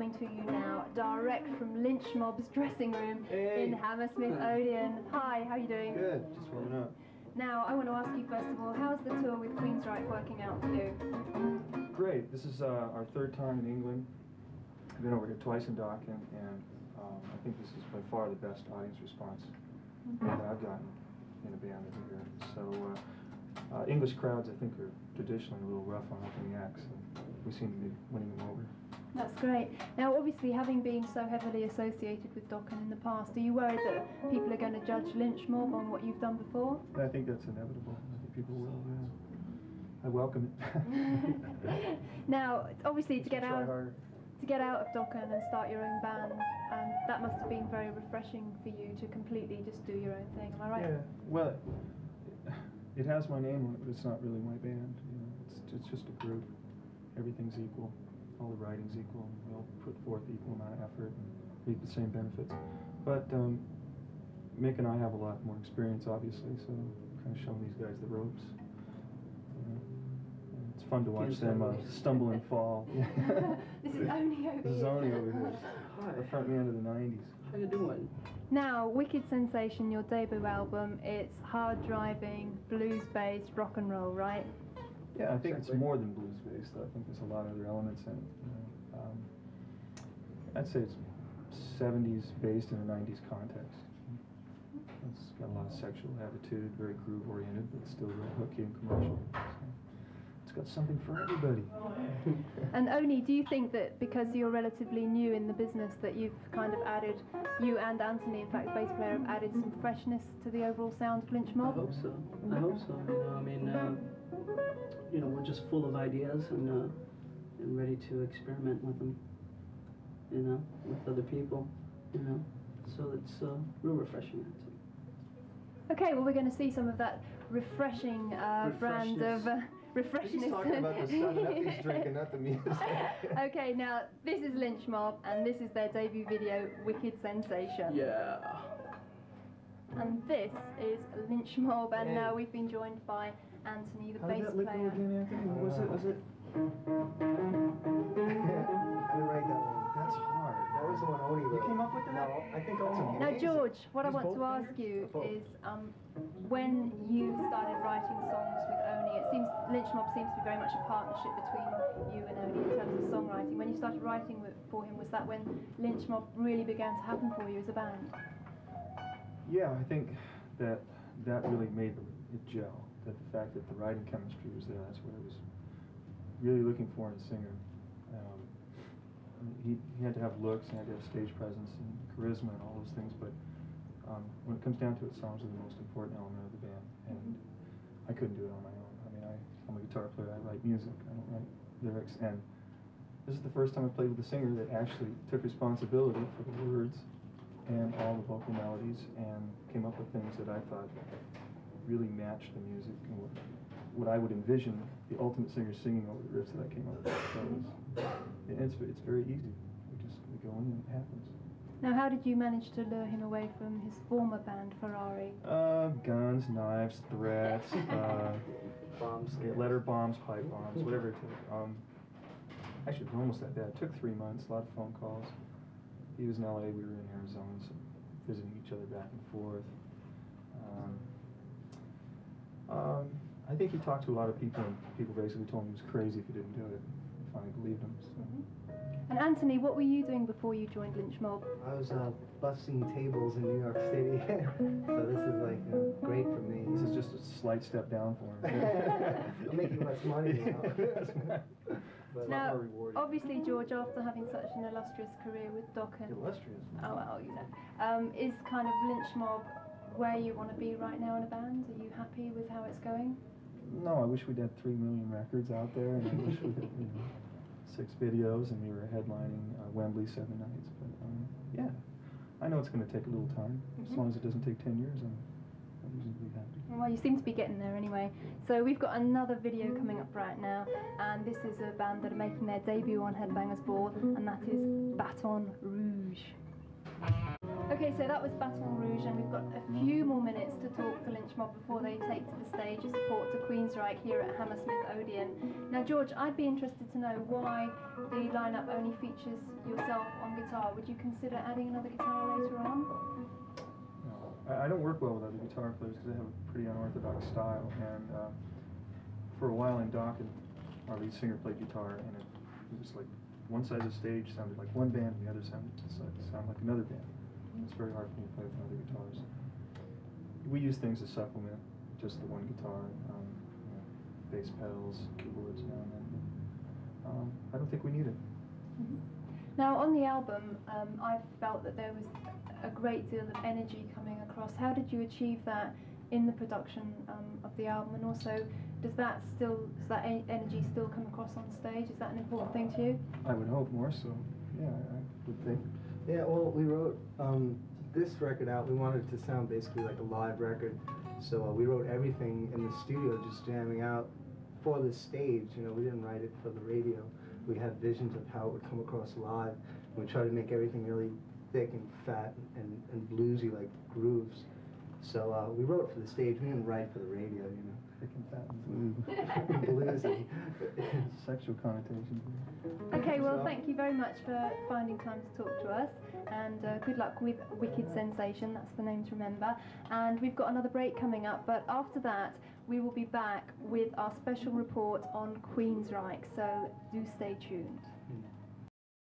coming to you now, direct from Lynch Mob's dressing room in Hammersmith Odeon. Hi, how are you doing? Good, just warming up. Now, I want to ask you first of all, how's the tour with Queensryche working out for you? Great. This is our third time in England. I've been over here twice in Dokken, and I think this is by far the best audience response that I've gotten in a band over here. So English crowds, I think, are traditionally a little rough on opening acts, and we seem to be winning them over. That's great. Now, obviously, having been so heavily associated with Dokken in the past, are you worried that people are going to judge Lynch Mob on what you've done before? I think that's inevitable. I think people will, yeah. I welcome it. Now, obviously, to get out of Dokken and start your own band, that must have been very refreshing for you to completely just do your own thing. Am I right? Yeah. Well, it has my name on it, but it's not really my band. You know, it's just a group. Everything's equal. All the writing's equal. We all put forth equal amount of effort and reap the same benefits. But Mick and I have a lot more experience, obviously, so kind of showing these guys the ropes. It's fun to watch them stumble and fall. This is Oni over here. This is Oni over here. Hi. The front man of the 90s. How you doing? Now, Wicked Sensation, your debut album, it's hard-driving, blues-based rock and roll, right? Yeah, I think it's more than blues-based. I think there's a lot of other elements in it. You know. I'd say it's 70s based in a 90s context. It's got a lot of sexual attitude, very groove-oriented, but still very hooky and commercial. So it's got something for everybody. And Oni, do you think that because you're relatively new in the business that you've kind of added, you and Anthony, in fact, the bass player, have added some freshness to the overall sound of Lynch Mob? I hope so. I hope so. You know, we're just full of ideas and ready to experiment with them. You know, with other people. You know, so it's real refreshing. Okay, well, we're going to see some of that refreshing brand of refreshness. He's talking about the sun that he's drinking, not the music. Okay, now this is Lynch Mob, and this is their debut video, Wicked Sensation. Yeah. And this is Lynch Mob, and now we've been joined by Anthony, the bass player. Again, Anthony? What was it? Was it? I didn't write that one. That's hard. That was the one Oni wrote. You came up with that? No, I think that's amazing. Now, George, what I want to ask you is, when you started writing songs with Oni, it seems Lynch Mob seems to be very much a partnership between you and Oni in terms of songwriting. When you started writing for him, was that when Lynch Mob really began to happen for you as a band? Yeah, I think that really made it gel. That the fact that the writing chemistry was there, that's what I was really looking for in a singer. He had to have looks, he had to have stage presence and charisma and all those things, but when it comes down to it, songs are the most important element of the band, and I couldn't do it on my own. I mean, I'm a guitar player, I write music, I don't write lyrics, and this is the first time I played with a singer that actually took responsibility for the words and all the vocal melodies and came up with things that I thought really matched the music and what I would envision the ultimate singer singing over the riffs that I came up with. So it's very easy. We go in and it happens. Now, how did you manage to lure him away from his former band, Ferrari? Guns, knives, threats, Bombs. letter bombs, pipe bombs, whatever it took. Actually, it was almost that bad. It took 3 months, a lot of phone calls. He was in LA, we were in Arizona, so visiting each other back and forth. I think he talked to a lot of people, and people basically told him he was crazy if he didn't do it. I finally believed him. So. And Anthony, what were you doing before you joined Lynch Mob? I was busting tables in New York City, so this is like great for me. This is just a slight step down for him. I'm making less money now. But now, more rewarding. Obviously, George, after having such an illustrious career with Dokken, Illustrious. oh well, you know, is kind of Lynch Mob where you want to be right now in a band? Are you happy with how it's going? No, I wish we'd had 3 million records out there, and I wish we had 6 videos, and we were headlining Wembley 7 nights. But yeah, I know it's going to take a little time. As long as it doesn't take 10 years, I'm reasonably happy. Well, you seem to be getting there anyway. So we've got another video coming up right now, and this is a band that are making their debut on Headbangers Ball, and that is Baton Rouge. Okay, so that was Baton Rouge, and we've got a few more minutes to talk to Lynch Mob before they take to the stage a support to Queensryche here at Hammersmith Odeon. Now, George, I'd be interested to know why the lineup only features yourself on guitar. Would you consider adding another guitar later on? No, I don't work well with other guitar players because they have a pretty unorthodox style. And for a while in Dokken, our lead singer played guitar, and it was like one side of the stage sounded like one band, and the other sounded like another band. It's very hard for me to play with other guitars. We use things to supplement just the one guitar, bass pedals, keyboards now and then. I don't think we need it. Mm-hmm. Now, on the album, I felt that there was a great deal of energy coming across. How did you achieve that in the production of the album, and also does that energy still come across on stage? Is that an important thing to you? I would hope more so. Yeah, I would think. Yeah, well, we wrote this record out. We wanted it to sound basically like a live record, so we wrote everything in the studio, just jamming out for the stage. You know, we didn't write it for the radio. We had visions of how it would come across live. We tried to make everything really thick and fat and bluesy, like grooves. So we wrote it for the stage. We didn't write for the radio, you know. Thick and fat and bluesy. Sexual connotations. Okay, well, thank you very much for finding time to talk to us, and good luck with Wicked Sensation, that's the name to remember. And we've got another break coming up, but after that we will be back with our special report on Queensryche, so do stay tuned.